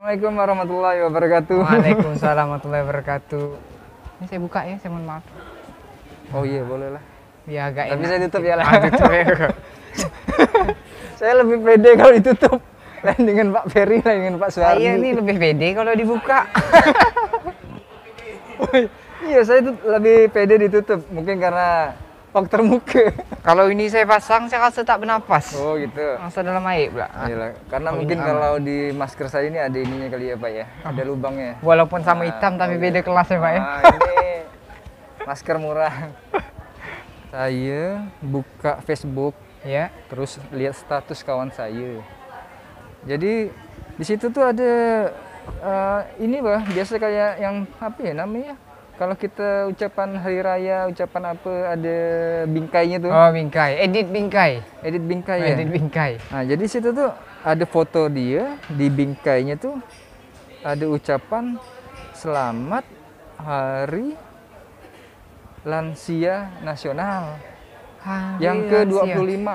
Assalamualaikum warahmatullahi wabarakatuh. Waalaikumsalam warahmatullahi wabarakatuh. Ini saya buka ya, saya mohon maaf. Oh iya, boleh lah. Ya agak Tapi enak. saya tutup ya lah. Tutup ya. Saya lebih pede kalau ditutup. Lain dengan Pak Ferry, lain dengan Pak Suhardi. Saya ini lebih pede kalau dibuka. Iya, saya tuh lebih pede ditutup. Mungkin karena faktor muka. Kalau ini saya pasang, saya rasa tak bernapas. Oh gitu. Masa dalam air pula. Iyalah, karena Oh, mungkin ini kalau di masker saya ini ada ininya kali ya Pak ya. Ada lubangnya. Walaupun sama hitam tapi oh, beda kelas ya Pak ya. Nah, ini masker murah. Saya buka Facebook, Ya. terus lihat status kawan saya. Jadi di situ tuh ada ini bah, biasa kayak yang apa ya namanya? Kalau kita ucapan hari raya, ucapan apa ada bingkainya tuh. Oh, bingkai. Edit bingkai. Edit bingkai Oh, ya. edit bingkai. Nah, jadi situ tuh ada foto dia di bingkainya tuh ada ucapan selamat Hari Lansia Nasional Hari yang lansia. ke-25.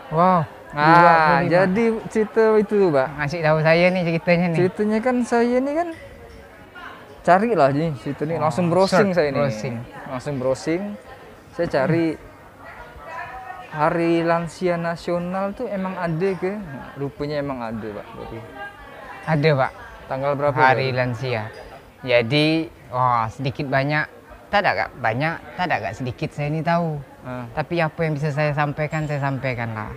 Wow. Nah, 25. jadi cerita itu tuh, Pak. Ngasih tahu saya nih ceritanya nih. Ceritanya kan saya ini kan cari lah nih situ nih, langsung browsing search, saya ini. browsing. Langsung browsing. Saya cari Hari Lansia Nasional tuh emang ada ke? Nah, rupanya emang ada, Pak. Berarti Ada Pak. tanggal berapa? Hari Pak? lansia. Jadi, sedikit banyak, tak ada gak banyak, tak ada gak sedikit saya ini tahu. Ah, Tapi apa yang bisa saya sampaikan lah.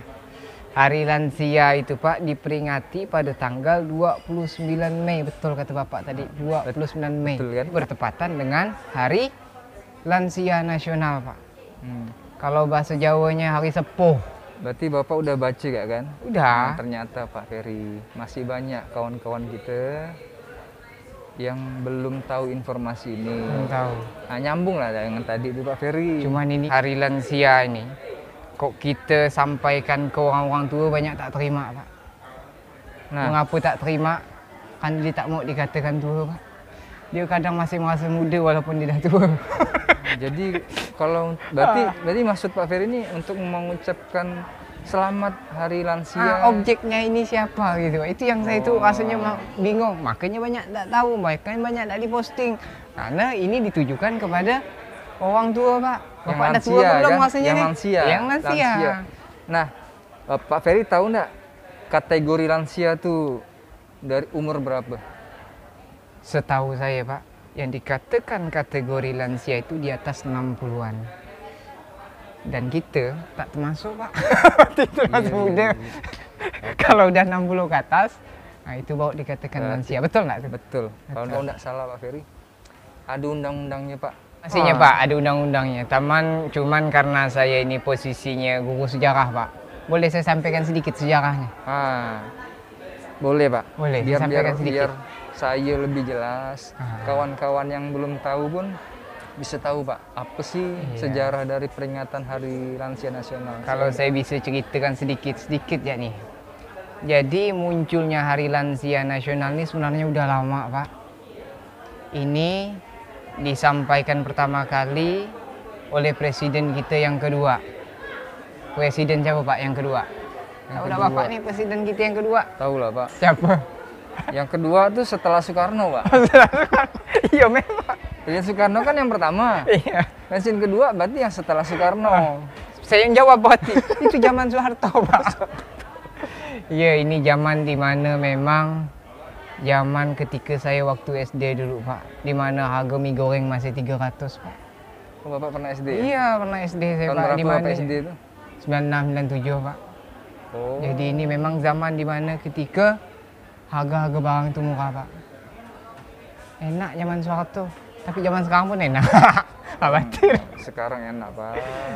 Hari lansia itu Pak diperingati pada tanggal 29 Mei, betul kata Bapak tadi, 29 Mei. Betul kan? Bertepatan dengan Hari Lansia Nasional Pak. hmm. Kalau bahasa Jawanya Hari Sepuh. Berarti Bapak udah baca gak kan? Udah. Nah, ternyata Pak Ferry masih banyak kawan-kawan kita yang belum tahu informasi ini. Belum tahu. Nah, nyambung lah dengan tadi itu Pak Ferry. Cuman ini hari lansia ini kok kita sampaikan ke orang-orang tua banyak tak terima Pak. Nah, Mengapa tak terima? Kan dia tak mau dikatakan tua Pak. Dia kadang masih merasa muda walaupun dia dah tua. jadi kalau berarti maksud Pak Ferry ini untuk mengucapkan selamat Hari Lansia. Objeknya ini siapa gitu. Itu yang saya tuh rasanya bingung. Makanya banyak tak tahu, makanya banyak tak diposting. Karena ini ditujukan kepada orang tua Pak. Yang Bapak dah tua lansia, belum kan? rasanya Yang nih? lansia. Yang lansia. Nah, Pak Ferry tahu nggak kategori lansia tuh dari umur berapa? Setahu saya Pak, yang dikatakan kategori lansia itu di atas 60-an. Dan kita tak termasuk Pak. Itu masih muda. Kalau udah 60 ke atas, nah itu baru dikatakan lansia. Betul nggak? Betul. Kalau nggak salah Pak Ferry, ada undang-undangnya Pak. Pastinya Pak, ada undang-undangnya. Cuman karena saya ini posisinya guru sejarah Pak. Boleh saya sampaikan sedikit sejarahnya? Boleh Pak. Boleh, Biar sampaikan sedikit. saya lebih jelas. Kawan-kawan yang belum tahu pun bisa tahu Pak. Apa sih sejarah dari peringatan Hari Lansia Nasional? Kalau saya bisa ceritakan sedikit ya nih. Jadi munculnya Hari Lansia Nasional ini sebenarnya udah lama Pak. Ini disampaikan pertama kali oleh presiden kita yang kedua. Presiden siapa Pak yang kedua? Tahu lah Bapak nih presiden kita yang kedua. Tahu lah Pak. Siapa? Yang kedua tuh setelah Soekarno Pak. Iya memang. Presiden Soekarno kan yang pertama. Iya. Presiden kedua berarti yang setelah Soekarno. Saya yang jawab berarti. Itu zaman Soeharto Pak. Iya ini zaman dimana memang zaman ketika saya waktu SD dulu Pak. Dimana harga mie goreng masih 300 Pak. Oh, Bapak pernah SD ya? Iya pernah SD saya Tahun Pak. berapa Dimana? Bapak SD itu? 96, 97 Pak. Oh. Jadi ini memang zaman dimana ketika harga-harga barang itu murah Pak. Enak zaman Soeharto. Tapi zaman sekarang pun enak. Khawatir. Sekarang enak Pak.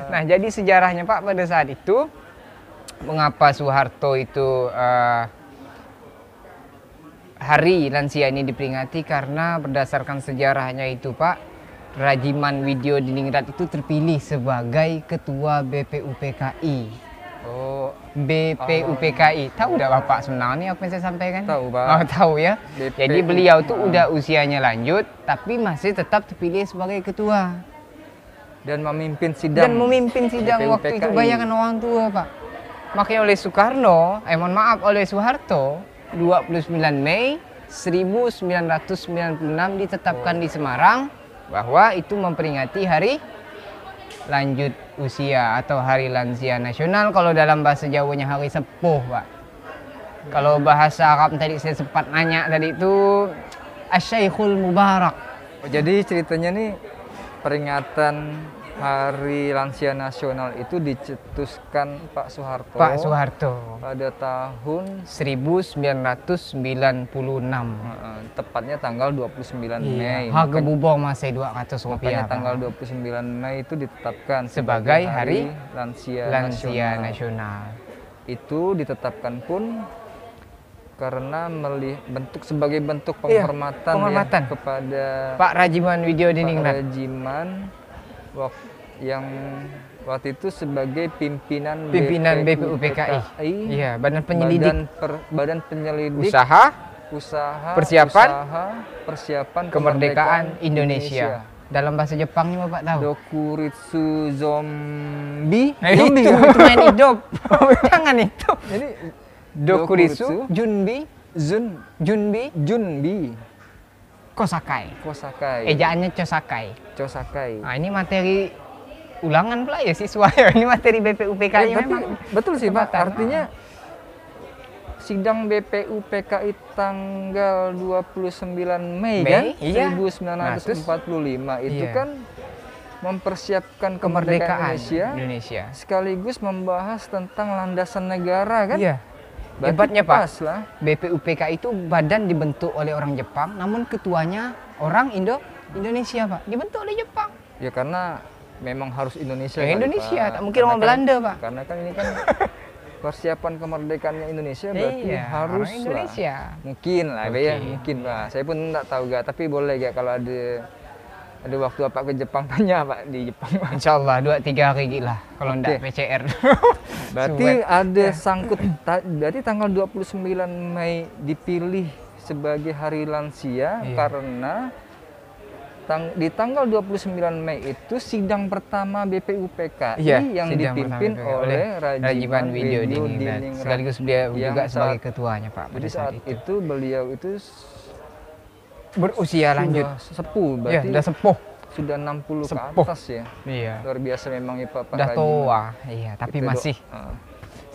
Nah jadi sejarahnya Pak pada saat itu mengapa Soeharto itu Hari Lansia ini diperingati karena berdasarkan sejarahnya itu Pak, Rajiman Widyo Diningrat itu terpilih sebagai Ketua BPUPKI. Oh, BPUPKI. Tahu udah Bapak sebenarnya apa yang saya sampaikan? Tahu, Pak. Oh, tahu ya. BPU. Jadi beliau tuh udah usianya lanjut tapi masih tetap terpilih sebagai ketua. dan memimpin sidang. Dan memimpin sidang waktu itu, BPUPKI. bayangan orang tua Pak. Makanya oleh Soekarno, mohon maaf oleh Soeharto, 29 Mei 1996 ditetapkan di Semarang bahwa itu memperingati hari lanjut usia atau hari lansia nasional. Kalau dalam bahasa Jawanya hari sepuh, Pak. Kalau bahasa Arab tadi saya sempat nanya tadi itu Asyaikhul Mubarak. Jadi ceritanya nih peringatan Hari Lansia Nasional itu dicetuskan Pak Soeharto. Pak Soeharto Pada tahun 1996. Tepatnya tanggal 29 Mei. Harga bubur masih 200 Makanya rupiah. tanggal 29 Mei itu ditetapkan sebagai hari Lansia Nasional. Itu ditetapkan pun karena sebagai bentuk penghormatan, penghormatan. Ya, kepada Pak Rajiman Widyodiningrat. Rajiman yang waktu itu sebagai pimpinan BPUPKI. Iya, Badan Penyelidik Badan Penyelidik Usaha Persiapan Kemerdekaan Indonesia. Dalam bahasa Jepangnya Bapak tahu? Dokuritsu Zombie. Itu main hidup. Jangan itu. Jadi Dokuritsu Junbi Kosakai. Ejaannya Chosakai. Nah, ini materi ulangan pula ya siswa ya. Ini materi BPUPKI memang. Betul sih, Pak. Artinya sidang BPUPKI tanggal 29 Mei kan? 1945 itu kan mempersiapkan kemerdekaan Indonesia. Sekaligus membahas tentang landasan negara kan? Iya. Hebatnya Pak, BPUPKI itu badan dibentuk oleh orang Jepang, namun ketuanya orang Indonesia Pak, dibentuk oleh Jepang. Ya karena memang harus Indonesia. Indonesia, tak mungkin orang Belanda Pak. Karena kan ini kan persiapan kemerdekaannya Indonesia berarti harus Indonesia. Mungkin lah, ya mungkin Pak. Saya pun tidak tahu gak, tapi boleh gak kalau ada waktu Pak ke Jepang tanya Pak di Jepang. Insya Allah 2-3 hari lah kalau enggak PCR. Berarti ada sangkut, berarti tanggal 29 Mei dipilih sebagai hari lansia karena di tanggal 29 Mei itu sidang pertama BPUPKI yang dipimpin oleh Rajiman Widyodiningrat. Sekaligus beliau juga sebagai ketuanya Pak. Jadi saat itu beliau itu berusia lanjut, sepuh berarti. Sudah sepuh. Sudah 60 ke atas ya. Iya. Luar biasa memang ya Pak. Sudah tua, iya, tapi gitu masih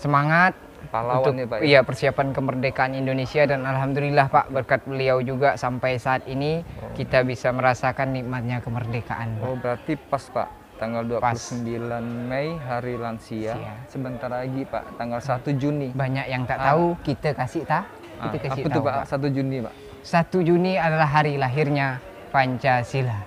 semangat pahlawan untuk ya Pak. Iya, persiapan kemerdekaan Indonesia dan alhamdulillah Pak berkat beliau juga sampai saat ini kita bisa merasakan nikmatnya kemerdekaan. Oh, berarti pas Pak. Tanggal 29 Mei Hari Lansia. Sebentar lagi Pak, tanggal 1 Juni. Banyak yang tak tahu, kita kasih tahu. Apa tuh Pak? 1 Juni Pak. 1 Juni adalah hari lahirnya Pancasila.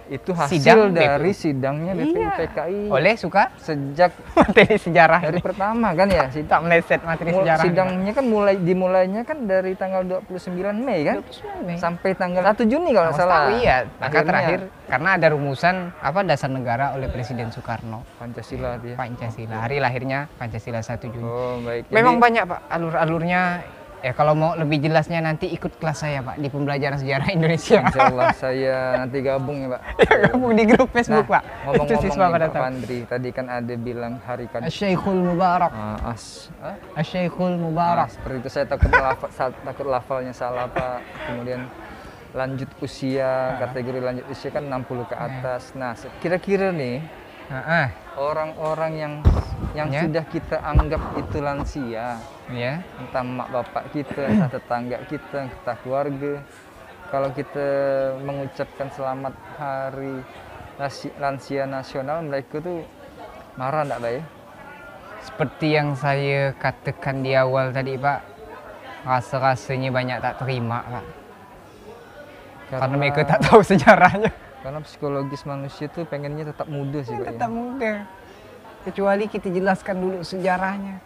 Itu hasil dari sidangnya BPUPKI. Oleh suka sejak materi sejarah dari pertama kan ya? Tak meleset materi sejarah. Sidangnya kan dimulainya kan dari tanggal 29 Mei kan? 29 Mei. Sampai tanggal 1 Juni kalau salah. Iya, maka terakhir karena ada rumusan dasar negara oleh Presiden Soekarno. Pancasila dia. Pancasila. Hari lahirnya Pancasila 1 Juni. Oh, baik. Memang banyak Pak alur-alurnya. Ya kalau mau lebih jelasnya nanti ikut kelas saya Pak di pembelajaran sejarah Indonesia. Insya Allah saya nanti gabung ya Pak. Ya, gabung di grup Facebook Pak. Ngomong-ngomong Pak Pandri, tadi kan ada bilang hari Asyaikhul Mubarak. Asyaikhul Mubarak. Seperti itu saya takut lafalnya salah Pak. Kemudian lanjut usia, kategori lanjut usia kan 60 ke atas. Nah, kira-kira nih orang-orang yang sudah kita anggap itu lansia, entah mak bapak kita, entah tetangga kita, entah keluarga, kalau kita mengucapkan selamat hari lansia nasional, mereka tuh marah enggak Pak ya? Seperti yang saya katakan di awal tadi Pak, rasa-rasanya banyak tak terima Pak, karena mereka tak tahu sejarahnya. Karena psikologis manusia tuh pengennya tetap muda sih Pak. Tetap muda. Kecuali kita jelaskan dulu sejarahnya.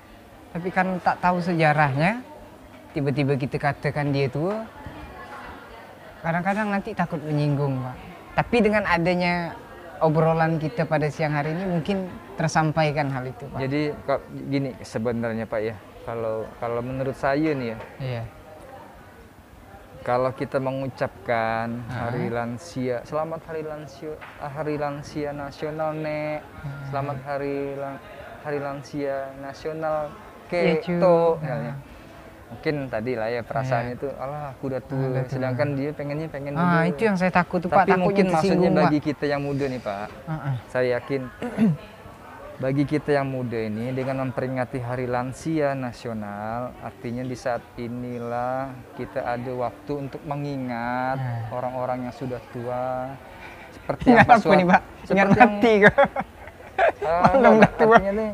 Tapi kan tak tahu sejarahnya, tiba-tiba kita katakan dia tua, kadang-kadang nanti takut menyinggung Pak. Tapi dengan adanya obrolan kita pada siang hari ini mungkin tersampaikan hal itu Pak. Jadi gini sebenarnya Pak ya, kalau menurut saya nih ya. Iya. Kalau kita mengucapkan hari lansia, selamat hari lansia nasional Nek, selamat hari lansia nasional Keto, misalnya. Mungkin tadi lah ya perasaannya itu, alah aku udah tua, sedangkan dia pengen muda. Itu yang saya takut tuh Pak, Tapi takutnya mungkin maksudnya tersinggung, Pak. bagi kita yang muda nih Pak, saya yakin bagi kita yang muda ini dengan memperingati Hari Lansia Nasional, artinya di saat inilah kita ada waktu untuk mengingat orang-orang yang sudah tua, seperti yang Pak artinya nih,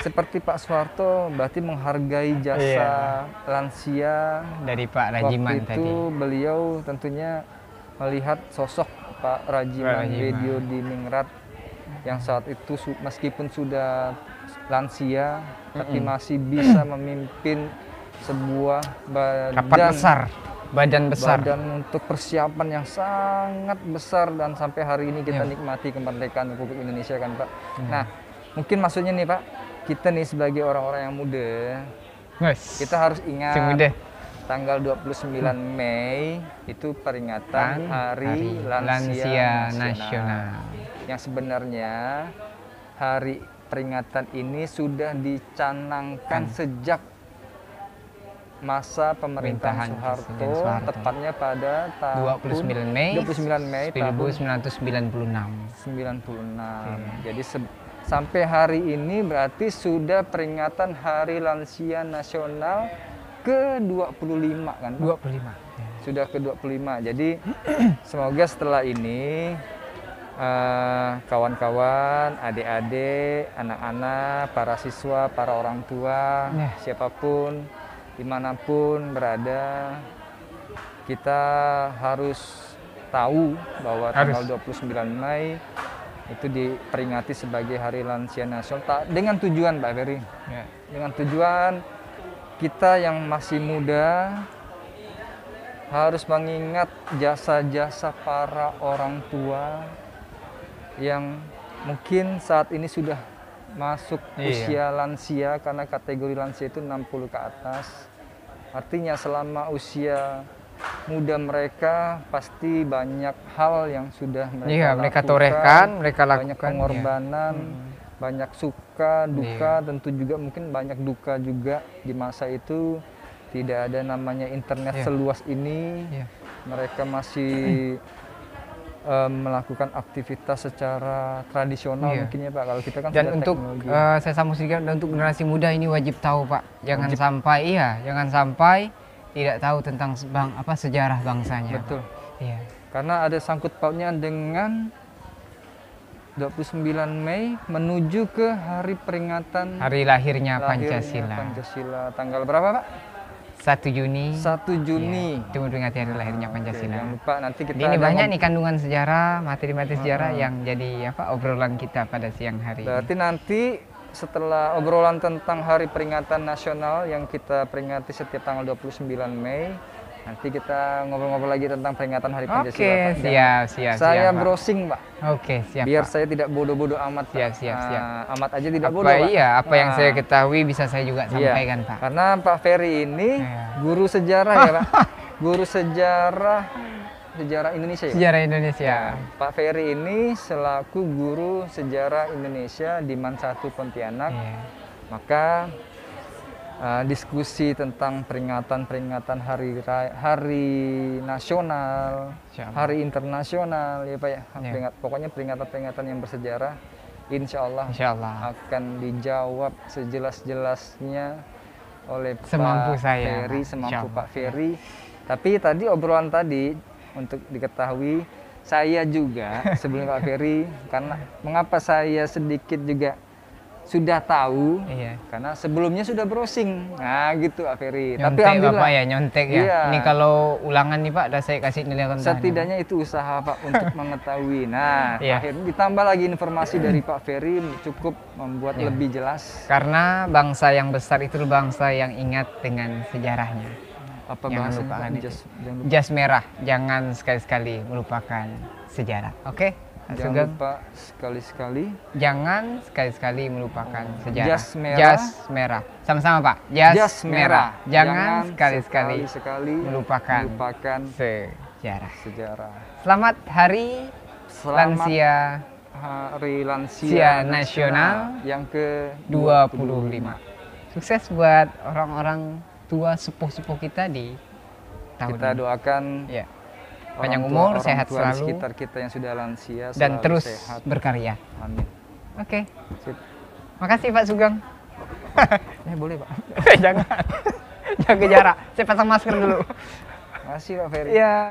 seperti Pak Soeharto berarti menghargai jasa lansia dari Pak Rajiman waktu itu tadi. beliau tentunya melihat sosok Pak Rajiman Bedio Diningrat yang saat itu meskipun sudah lansia tapi masih bisa memimpin sebuah badan besar untuk persiapan yang sangat besar, dan sampai hari ini kita nikmati kemerdekaan Republik Indonesia kan Pak. Nah mungkin maksudnya nih Pak, kita nih sebagai orang-orang yang muda, kita harus ingat tanggal 29 Mei itu peringatan Hari Lansia Nasional. Yang sebenarnya hari peringatan ini sudah dicanangkan sejak masa pemerintahan Soeharto, tepatnya pada tahun 29 Mei 1996. Jadi sampai hari ini berarti sudah peringatan Hari Lansia Nasional ke-25 kan? 25. Sudah ke-25. Jadi semoga setelah ini kawan-kawan, adik-adik, anak-anak, para siswa, para orang tua, siapapun, dimanapun berada, kita harus tahu bahwa tanggal 29 Mei itu diperingati sebagai Hari Lansia Nasional dengan tujuan Pak Ferry, dengan tujuan kita yang masih muda harus mengingat jasa-jasa para orang tua yang mungkin saat ini sudah masuk usia lansia, karena kategori lansia itu 60 ke atas. Artinya selama usia muda mereka pasti banyak hal yang sudah mereka lakukan, banyak pengorbanan, banyak suka, duka, tentu juga mungkin banyak duka juga di masa itu. Tidak ada namanya internet seluas ini, mereka masih melakukan aktivitas secara tradisional mungkin ya Pak. Kalau kita kan dan untuk saya sambung sedikit, dan untuk generasi muda ini wajib tahu Pak, jangan sampai tidak tahu tentang sejarah bangsanya. Betul. Iya. Karena ada sangkut pautnya dengan 29 Mei menuju ke hari peringatan hari lahirnya Pancasila. Tanggal berapa Pak? 1 Juni. 1 Juni. Itu memperingati hari lahirnya Pancasila. Jangan lupa nanti kita ini banyak nih kandungan sejarah, materi-materi sejarah yang jadi obrolan kita pada siang hari. Berarti nanti setelah obrolan tentang hari peringatan nasional yang kita peringati setiap tanggal 29 Mei, nanti kita ngobrol-ngobrol lagi tentang peringatan Hari Pancasila. Oke, siap. Saya browsing, Pak. Oke, siap. Biar Pak. saya tidak bodoh-bodoh amat. Siap. Amat aja tidak bodoh, Pak. Iya, apa yang saya ketahui bisa saya juga sampaikan, Pak. Karena Pak Ferry ini guru sejarah ya, Pak. Guru sejarah Indonesia ya? Sejarah Indonesia. Pak Ferry ini selaku guru sejarah Indonesia di MAN 1 Pontianak. Maka diskusi tentang peringatan hari nasional, hari internasional ya Pak ya. Pokoknya peringatan-peringatan yang bersejarah insya Allah akan dijawab sejelas-jelasnya oleh semampu Pak Ferry, semampu Pak Ferry. Tapi tadi obrolan tadi untuk diketahui, saya juga sebelum Pak Ferry, karena mengapa saya sedikit juga sudah tahu, karena sebelumnya sudah browsing, nah gitu Pak Ferry. Nyontek, tapi alhamdulillah Bapak ya nyontek ya. Iya. Ini kalau ulangan nih Pak, udah saya kasih nilai rendah. Setidaknya itu usaha Pak untuk mengetahui. Nah, akhirnya ditambah lagi informasi dari Pak Ferry cukup membuat lebih jelas. Karena bangsa yang besar itu bangsa yang ingat dengan sejarahnya. Apa jangan lupa jas merah, jangan sekali-sekali melupakan sejarah. Oke? Jangan lupa sekali-sekali. Jangan sekali-sekali melupakan sejarah. Jas merah. Sama-sama Pak. Jas merah. Jangan sekali-sekali melupakan sejarah. Selamat Hari Lansia Nasional yang ke-25. Sukses buat orang-orang tua sepuh-sepuh kita di tahun Kita ini. doakan Ya. orang Panjang tua- umur, orang sehat tua di selalu, sekitar kita yang sudah lansia dan selalu terus sehat. berkarya. Amin. Oke, Sip. makasih Pak Sugeng. Boleh Pak. Jangan, jaga jarak. Saya pasang masker dulu. Makasih Pak Ferry. Ya.